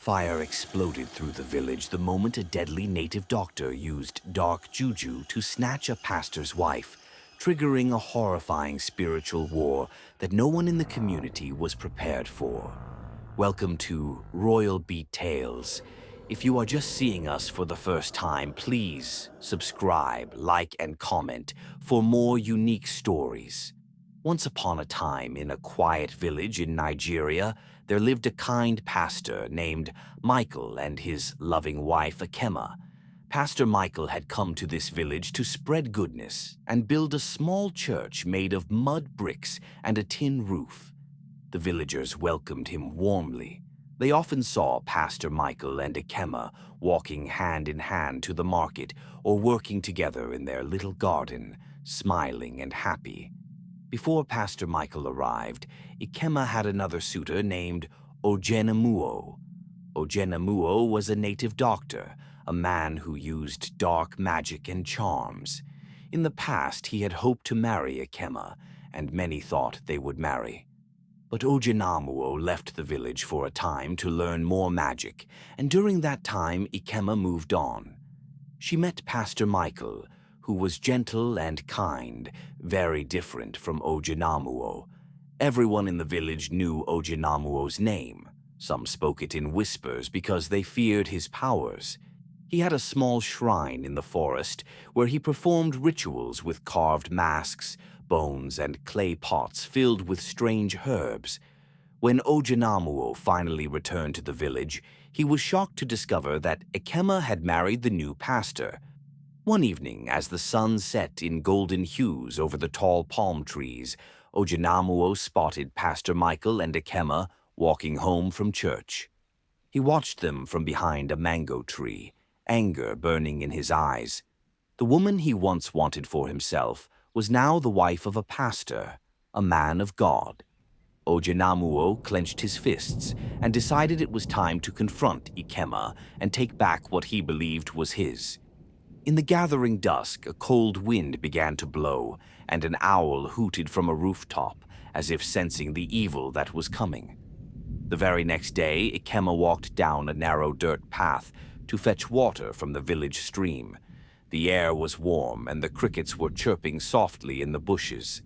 Fire exploded through the village the moment a deadly native doctor used dark Juju to snatch a pastor's wife, triggering a horrifying spiritual war that no one in the community was prepared for. Welcome to Royal Beat Tales. If you are just seeing us for the first time, please subscribe, like, and comment for more unique stories. Once upon a time, in a quiet village in Nigeria, there lived a kind pastor named Michael and his loving wife Akema. Pastor Michael had come to this village to spread goodness and build a small church made of mud bricks and a tin roof. The villagers welcomed him warmly. They often saw Pastor Michael and Akema walking hand in hand to the market or working together in their little garden, smiling and happy. Before Pastor Michael arrived, Akema had another suitor named Ojenammuo. Ojenammuo was a native doctor, a man who used dark magic and charms. In the past, he had hoped to marry Akema, and many thought they would marry. But Ojenammuo left the village for a time to learn more magic, and during that time, Akema moved on. She met Pastor Michael, who was gentle and kind, very different from Ojenammuo. Everyone in the village knew Ojenammuo's name. Some spoke it in whispers because they feared his powers. He had a small shrine in the forest where he performed rituals with carved masks, bones, and clay pots filled with strange herbs. When Ojenammuo finally returned to the village, he was shocked to discover that Akema had married the new pastor. One evening, as the sun set in golden hues over the tall palm trees, Ojenammuo spotted Pastor Michael and Akema walking home from church. He watched them from behind a mango tree, anger burning in his eyes. The woman he once wanted for himself was now the wife of a pastor, a man of God. Ojenammuo clenched his fists and decided it was time to confront Akema and take back what he believed was his. In the gathering dusk, a cold wind began to blow, and an owl hooted from a rooftop, as if sensing the evil that was coming. The very next day, Akema walked down a narrow dirt path to fetch water from the village stream. The air was warm, and the crickets were chirping softly in the bushes.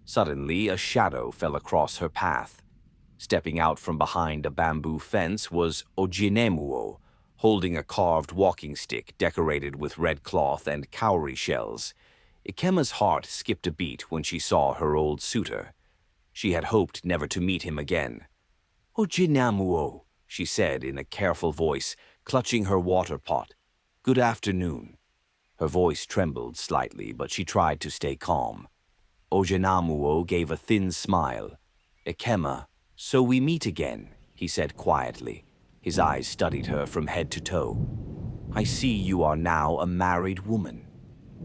Suddenly, a shadow fell across her path. Stepping out from behind a bamboo fence was Ojenammuo, holding a carved walking stick decorated with red cloth and cowrie shells. Akema's heart skipped a beat when she saw her old suitor. She had hoped never to meet him again. "Ojenammuo," she said in a careful voice, clutching her water pot. "Good afternoon." Her voice trembled slightly, but she tried to stay calm. Ojenammuo gave a thin smile. "Akema, so we meet again," he said quietly. His eyes studied her from head to toe. "I see you are now a married woman."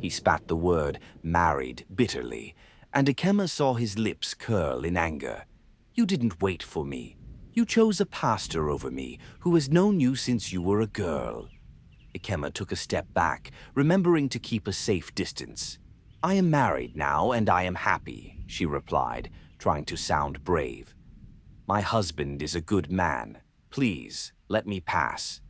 He spat the word married bitterly, and Akema saw his lips curl in anger. "You didn't wait for me. You chose a pastor over me who has known you since you were a girl." Akema took a step back, remembering to keep a safe distance. "I am married now, and I am happy," she replied, trying to sound brave. "My husband is a good man. Please, let me pass."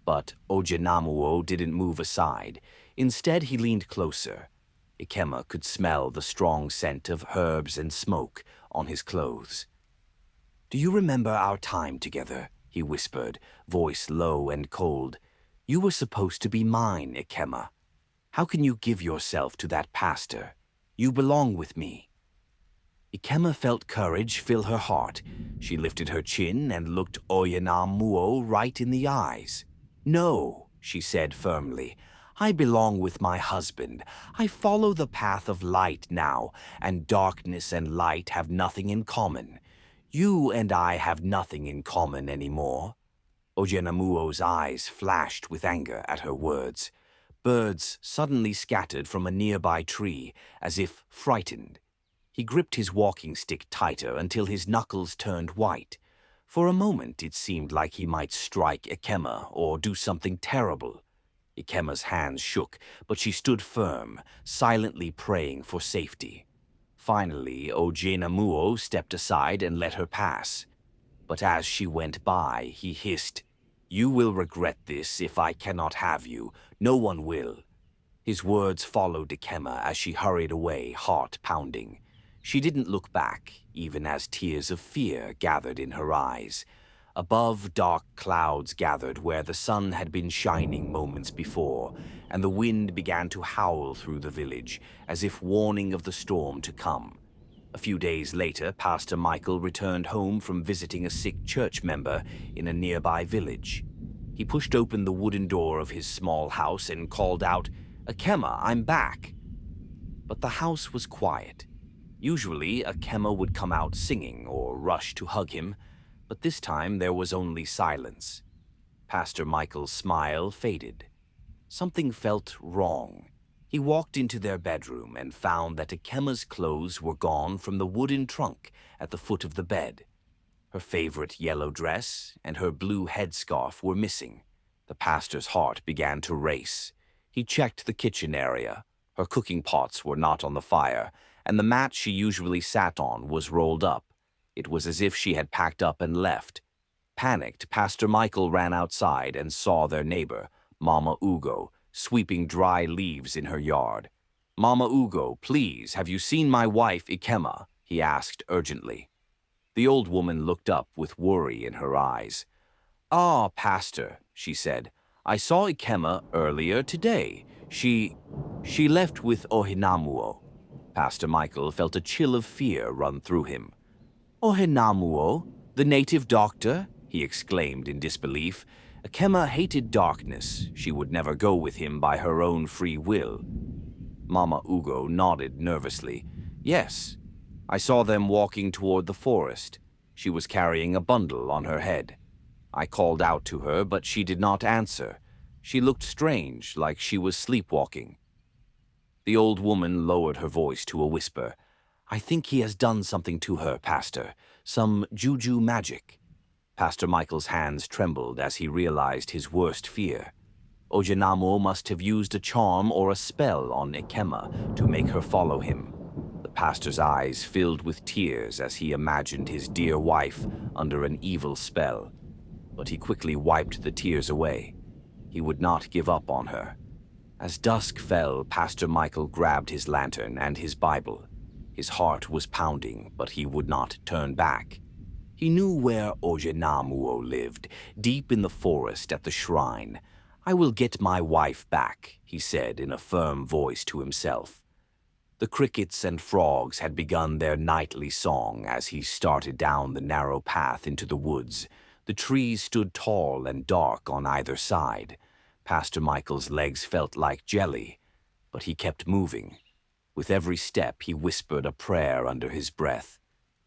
But Ojenammuo didn't move aside. Instead, he leaned closer. Akema could smell the strong scent of herbs and smoke on his clothes. "Do you remember our time together?" he whispered, voice low and cold. "You were supposed to be mine, Akema. How can you give yourself to that pastor? You belong with me." Akema felt courage fill her heart. She lifted her chin and looked Ojenammuo right in the eyes. "No," she said firmly. "I belong with my husband. I follow the path of light now, and darkness and light have nothing in common. You and I have nothing in common anymore." Ojenammuo's eyes flashed with anger at her words. Birds suddenly scattered from a nearby tree, as if frightened. He gripped his walking stick tighter until his knuckles turned white. For a moment, it seemed like he might strike Akema or do something terrible. Akema's hands shook, but she stood firm, silently praying for safety. Finally, Ojenammuo stepped aside and let her pass. But as she went by, he hissed, You will regret this if I cannot have you. No one will. His words followed Akema as she hurried away, heart pounding. She didn't look back, even as tears of fear gathered in her eyes. Above, dark clouds gathered where the sun had been shining moments before, and the wind began to howl through the village, as if warning of the storm to come. A few days later, Pastor Michael returned home from visiting a sick church member in a nearby village. He pushed open the wooden door of his small house and called out, "Akema, I'm back." But the house was quiet. Usually, Akema would come out singing or rush to hug him, but this time there was only silence. Pastor Michael's smile faded. Something felt wrong. He walked into their bedroom and found that Akema's clothes were gone from the wooden trunk at the foot of the bed. Her favorite yellow dress and her blue headscarf were missing. The pastor's heart began to race. He checked the kitchen area. Her cooking pots were not on the fire, and the mat she usually sat on was rolled up. It was as if she had packed up and left. Panicked, Pastor Michael ran outside and saw their neighbor, Mama Ugo, sweeping dry leaves in her yard. "Mama Ugo, please, have you seen my wife, Akema?" he asked urgently. The old woman looked up with worry in her eyes. "Ah, Pastor," she said, "I saw Akema earlier today. She left with Ojenammuo." Pastor Michael felt a chill of fear run through him. "Ojenammuo? The native doctor?" he exclaimed in disbelief. Akema hated darkness. She would never go with him by her own free will. Mama Ugo nodded nervously. "Yes, I saw them walking toward the forest. She was carrying a bundle on her head. I called out to her, but she did not answer. She looked strange, like she was sleepwalking." The old woman lowered her voice to a whisper. "I think he has done something to her, Pastor. Some Juju magic." Pastor Michael's hands trembled as he realized his worst fear. Ojenammuo must have used a charm or a spell on Akema to make her follow him. The pastor's eyes filled with tears as he imagined his dear wife under an evil spell. But he quickly wiped the tears away. He would not give up on her. As dusk fell, Pastor Michael grabbed his lantern and his Bible. His heart was pounding, but he would not turn back. He knew where Ojenammuo lived, deep in the forest at the shrine. "I will get my wife back," he said in a firm voice to himself. The crickets and frogs had begun their nightly song as he started down the narrow path into the woods. The trees stood tall and dark on either side. Pastor Michael's legs felt like jelly, but he kept moving. With every step, he whispered a prayer under his breath.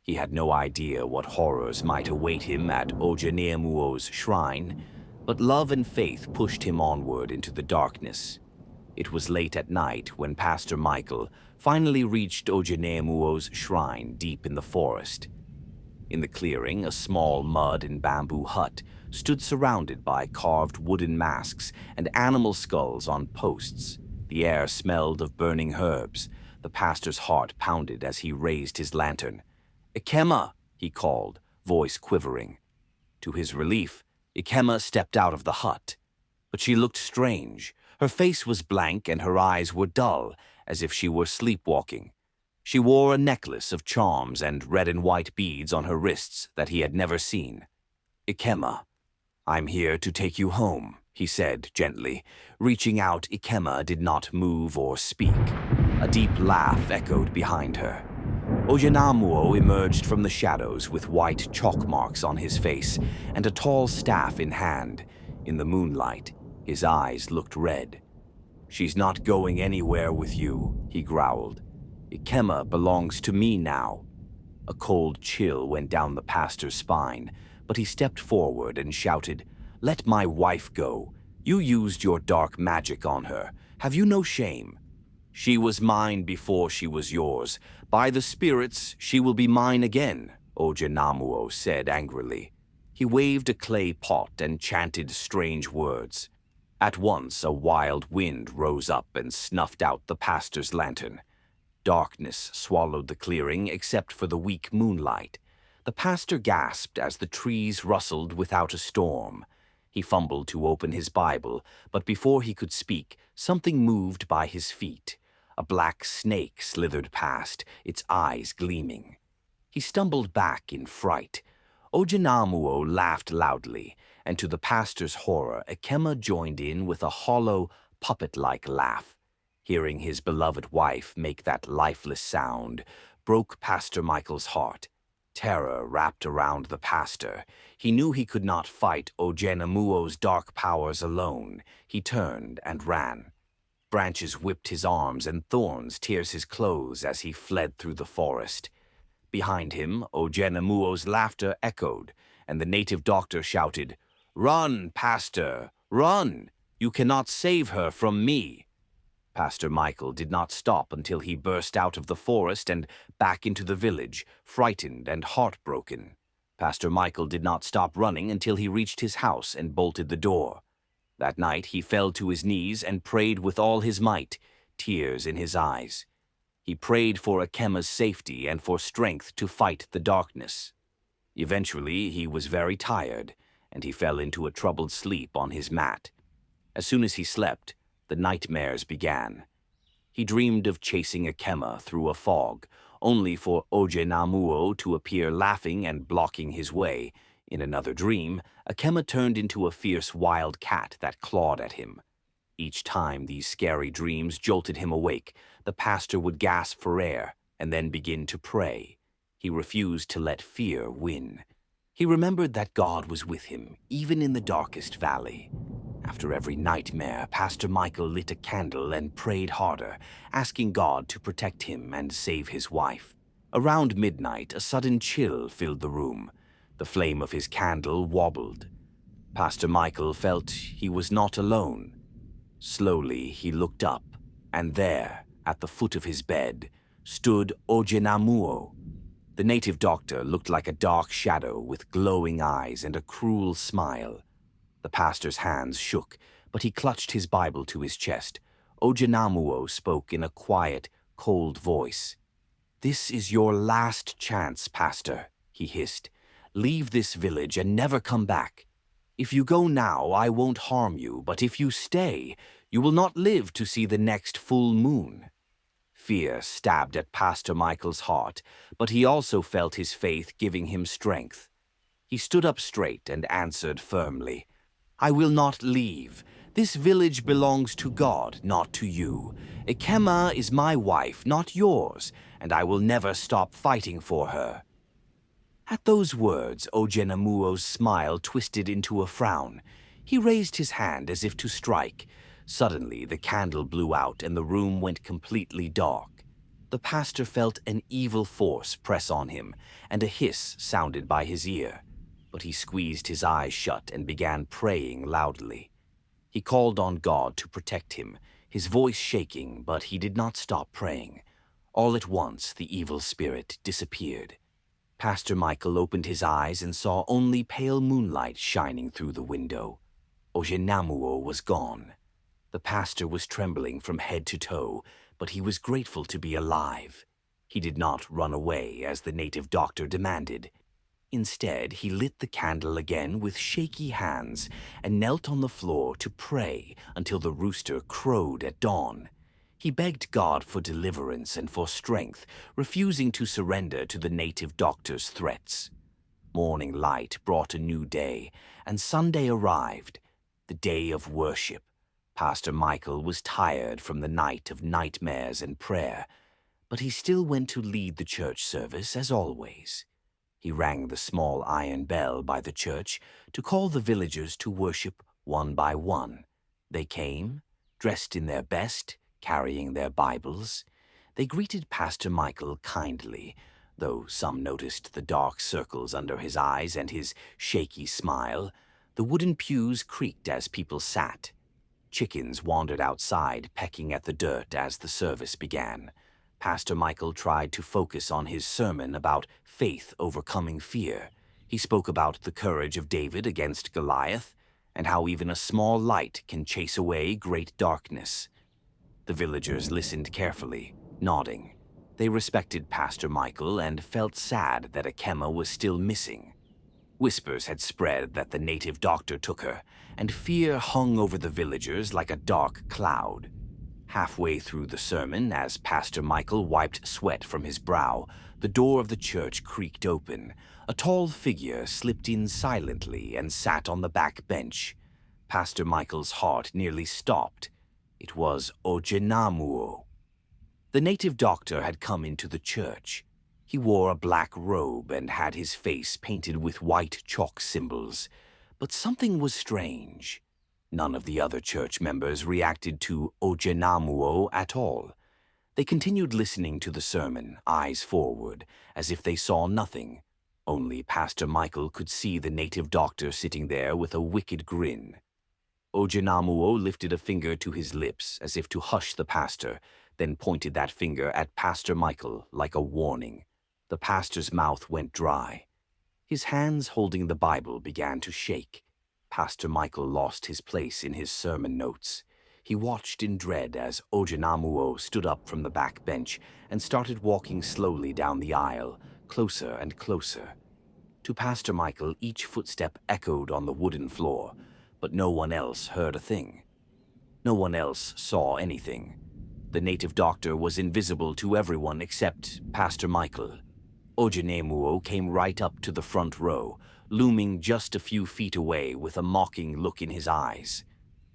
He had no idea what horrors might await him at Ojenammuo's shrine, but love and faith pushed him onward into the darkness. It was late at night when Pastor Michael finally reached Ojenammuo's shrine deep in the forest. In the clearing, a small mud and bamboo hut stood surrounded by carved wooden masks and animal skulls on posts. The air smelled of burning herbs. The pastor's heart pounded as he raised his lantern. "Akema," he called, voice quivering. To his relief, Akema stepped out of the hut. But she looked strange. Her face was blank and her eyes were dull, as if she were sleepwalking. She wore a necklace of charms and red and white beads on her wrists that he had never seen. "Akema, I'm here to take you home," he said gently. Reaching out, Akema did not move or speak. A deep laugh echoed behind her. Ojenammuo emerged from the shadows with white chalk marks on his face and a tall staff in hand. In the moonlight, his eyes looked red. "She's not going anywhere with you," he growled. "Akema belongs to me now." A cold chill went down the pastor's spine, but he stepped forward and shouted, "Let my wife go. You used your dark magic on her. Have you no shame?" "She was mine before she was yours. By the spirits, she will be mine again," Ojenammuo said angrily. He waved a clay pot and chanted strange words. At once, a wild wind rose up and snuffed out the pastor's lantern. Darkness swallowed the clearing except for the weak moonlight. The pastor gasped as the trees rustled without a storm. He fumbled to open his Bible, but before he could speak, something moved by his feet. A black snake slithered past, its eyes gleaming. He stumbled back in fright. Ojenammuo laughed loudly, and to the pastor's horror, Akema joined in with a hollow, puppet-like laugh. Hearing his beloved wife make that lifeless sound broke Pastor Michael's heart. Terror wrapped around the pastor. He knew he could not fight Ojenammuo's dark powers alone. He turned and ran. Branches whipped his arms and thorns tears his clothes as he fled through the forest. Behind him, Ojenammuo's laughter echoed, and the native doctor shouted, "Run, Pastor, run! You cannot save her from me." Pastor Michael did not stop until he burst out of the forest and back into the village, frightened and heartbroken. Pastor Michael did not stop running until he reached his house and bolted the door. That night he fell to his knees and prayed with all his might, tears in his eyes. He prayed for Akema's safety and for strength to fight the darkness. Eventually he was very tired, and he fell into a troubled sleep on his mat. As soon as he slept, the nightmares began. He dreamed of chasing Akema through a fog, only for Ojenammuo to appear laughing and blocking his way. In another dream, Akema turned into a fierce wild cat that clawed at him. Each time these scary dreams jolted him awake, the pastor would gasp for air and then begin to pray. He refused to let fear win. He remembered that God was with him, even in the darkest valley. After every nightmare, Pastor Michael lit a candle and prayed harder, asking God to protect him and save his wife. Around midnight, a sudden chill filled the room. The flame of his candle wobbled. Pastor Michael felt he was not alone. Slowly, he looked up, and there, at the foot of his bed, stood Ojenammuo. The native doctor looked like a dark shadow with glowing eyes and a cruel smile. The pastor's hands shook, but he clutched his Bible to his chest. Ojenammuo spoke in a quiet, cold voice. "This is your last chance, Pastor," he hissed. "Leave this village and never come back. If you go now, I won't harm you, but if you stay, you will not live to see the next full moon." Fear stabbed at Pastor Michael's heart, but he also felt his faith giving him strength. He stood up straight and answered firmly, "I will not leave. This village belongs to God, not to you. Akema is my wife, not yours, and I will never stop fighting for her." At those words, Ojenammuo's smile twisted into a frown. He raised his hand as if to strike. Suddenly, the candle blew out and the room went completely dark. The pastor felt an evil force press on him, and a hiss sounded by his ear. But he squeezed his eyes shut and began praying loudly. He called on God to protect him, his voice shaking, but he did not stop praying. All at once, the evil spirit disappeared. Pastor Michael opened his eyes and saw only pale moonlight shining through the window. Ojenammuo was gone. The pastor was trembling from head to toe, but he was grateful to be alive. He did not run away as the native doctor demanded. Instead, he lit the candle again with shaky hands and knelt on the floor to pray until the rooster crowed at dawn. He begged God for deliverance and for strength, refusing to surrender to the native doctor's threats. Morning light brought a new day, and Sunday arrived, the day of worship. Pastor Michael was tired from the night of nightmares and prayer, but he still went to lead the church service as always. He rang the small iron bell by the church to call the villagers to worship one by one. They came, dressed in their best, carrying their Bibles. They greeted Pastor Michael kindly, though some noticed the dark circles under his eyes and his shaky smile. The wooden pews creaked as people sat. Chickens wandered outside, pecking at the dirt as the service began. Pastor Michael tried to focus on his sermon about faith overcoming fear. He spoke about the courage of David against Goliath, and how even a small light can chase away great darkness. The villagers listened carefully, nodding. They respected Pastor Michael and felt sad that Akema was still missing. Whispers had spread that the native doctor took her, and fear hung over the villagers like a dark cloud. Halfway through the sermon, as Pastor Michael wiped sweat from his brow, the door of the church creaked open. A tall figure slipped in silently and sat on the back bench. Pastor Michael's heart nearly stopped. It was Ojenammuo. The native doctor had come into the church. He wore a black robe and had his face painted with white chalk symbols. But something was strange. None of the other church members reacted to Ojenammuo at all. They continued listening to the sermon, eyes forward, as if they saw nothing. Only Pastor Michael could see the native doctor sitting there with a wicked grin. Ojenammuo lifted a finger to his lips as if to hush the pastor, then pointed that finger at Pastor Michael like a warning. The pastor's mouth went dry. His hands holding the Bible began to shake. Pastor Michael lost his place in his sermon notes. He watched in dread as Ojenammuo stood up from the back bench and started walking slowly down the aisle, closer and closer. To Pastor Michael, each footstep echoed on the wooden floor, but no one else heard a thing. No one else saw anything. The native doctor was invisible to everyone except Pastor Michael. Ojenammuo came right up to the front row, looming just a few feet away with a mocking look in his eyes.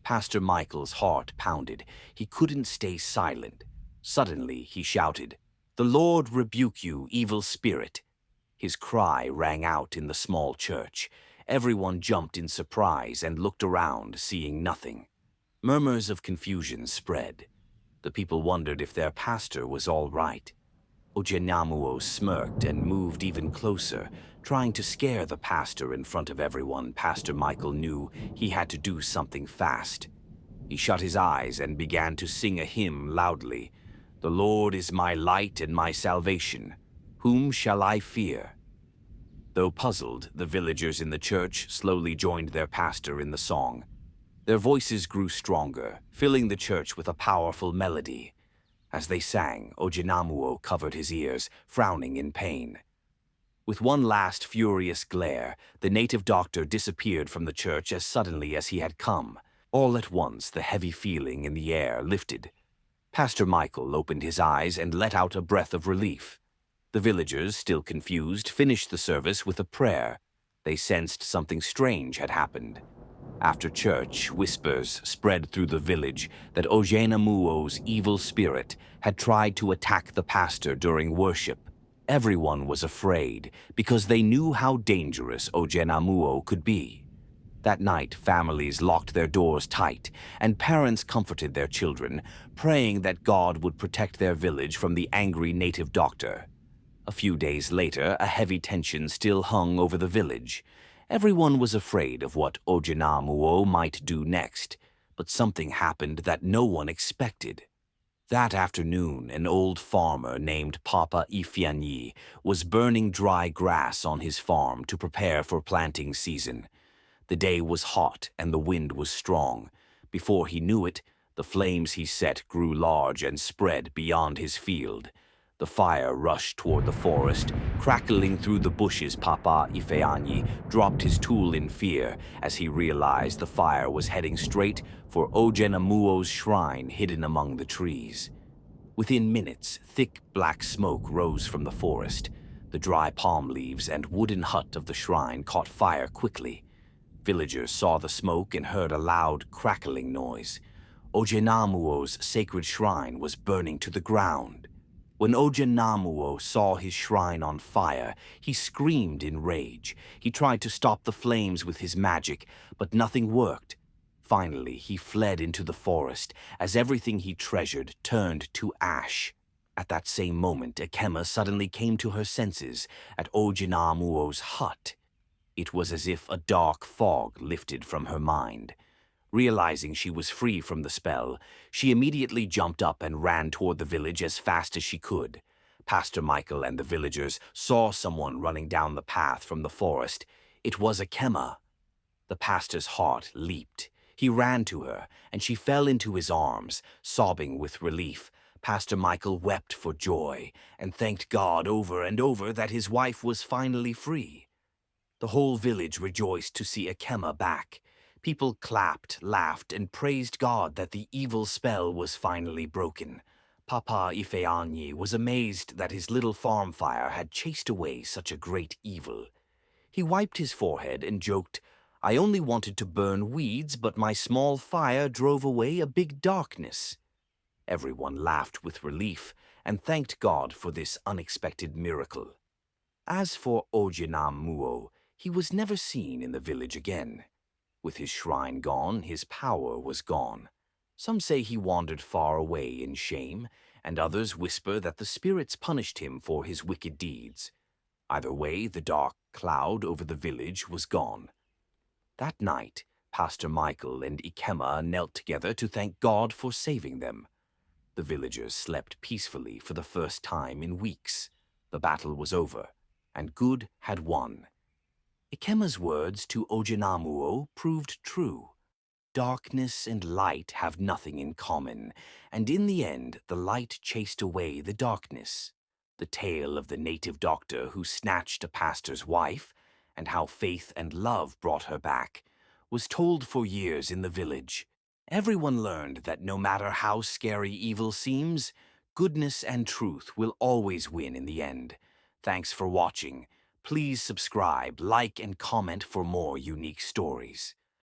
Pastor Michael's heart pounded. He couldn't stay silent. Suddenly, he shouted, "The Lord rebuke you, evil spirit!" His cry rang out in the small church. Everyone jumped in surprise and looked around, seeing nothing. Murmurs of confusion spread. The people wondered if their pastor was all right. Ojenammuo smirked and moved even closer, trying to scare the pastor in front of everyone. Pastor Michael knew he had to do something fast. He shut his eyes and began to sing a hymn loudly. "The Lord is my light and my salvation. Whom shall I fear?" Though puzzled, the villagers in the church slowly joined their pastor in the song. Their voices grew stronger, filling the church with a powerful melody. As they sang, Ojenammuo covered his ears, frowning in pain. With one last furious glare, the native doctor disappeared from the church as suddenly as he had come. All at once, the heavy feeling in the air lifted. Pastor Michael opened his eyes and let out a breath of relief. The villagers, still confused, finished the service with a prayer. They sensed something strange had happened. After church, whispers spread through the village that Ojenammuo's evil spirit had tried to attack the pastor during worship. Everyone was afraid because they knew how dangerous Ojenammuo could be. That night, families locked their doors tight, and parents comforted their children, praying that God would protect their village from the angry native doctor. A few days later, a heavy tension still hung over the village. Everyone was afraid of what Ojenammuo might do next, but something happened that no one expected. That afternoon, an old farmer named Papa Ifeanyi was burning dry grass on his farm to prepare for planting season. The day was hot and the wind was strong. Before he knew it, the flames he set grew large and spread beyond his field. The fire rushed toward the forest, crackling through the bushes. Papa Ifeanyi dropped his tool in fear as he realized the fire was heading straight for Ojenammuo's shrine hidden among the trees. Within minutes, thick black smoke rose from the forest. The dry palm leaves and wooden hut of the shrine caught fire quickly. Villagers saw the smoke and heard a loud crackling noise. Ojenammuo's sacred shrine was burning to the ground. When Ojenammuo saw his shrine on fire, he screamed in rage. He tried to stop the flames with his magic, but nothing worked. Finally, he fled into the forest as everything he treasured turned to ash. At that same moment, Akema suddenly came to her senses at Ojenammuo's hut. It was as if a dark fog lifted from her mind. Realizing she was free from the spell, she immediately jumped up and ran toward the village as fast as she could. Pastor Michael and the villagers saw someone running down the path from the forest. It was Akema. The pastor's heart leaped. He ran to her, and she fell into his arms, sobbing with relief. Pastor Michael wept for joy and thanked God over and over that his wife was finally free. The whole village rejoiced to see Akema back. People clapped, laughed, and praised God that the evil spell was finally broken. Papa Ifeanyi was amazed that his little farm fire had chased away such a great evil. He wiped his forehead and joked, "I only wanted to burn weeds, but my small fire drove away a big darkness." Everyone laughed with relief and thanked God for this unexpected miracle. As for Ojenammuo, he was never seen in the village again. With his shrine gone, his power was gone. Some say he wandered far away in shame, and others whisper that the spirits punished him for his wicked deeds. Either way, the dark cloud over the village was gone. That night, Pastor Michael and Akema knelt together to thank God for saving them. The villagers slept peacefully for the first time in weeks. The battle was over, and good had won. Akema's words to Ojenammuo proved true. Darkness and light have nothing in common, and in the end the light chased away the darkness. The tale of the native doctor who snatched a pastor's wife, and how faith and love brought her back, was told for years in the village. Everyone learned that no matter how scary evil seems, goodness and truth will always win in the end. Thanks for watching. Please subscribe, like, and comment for more unique stories.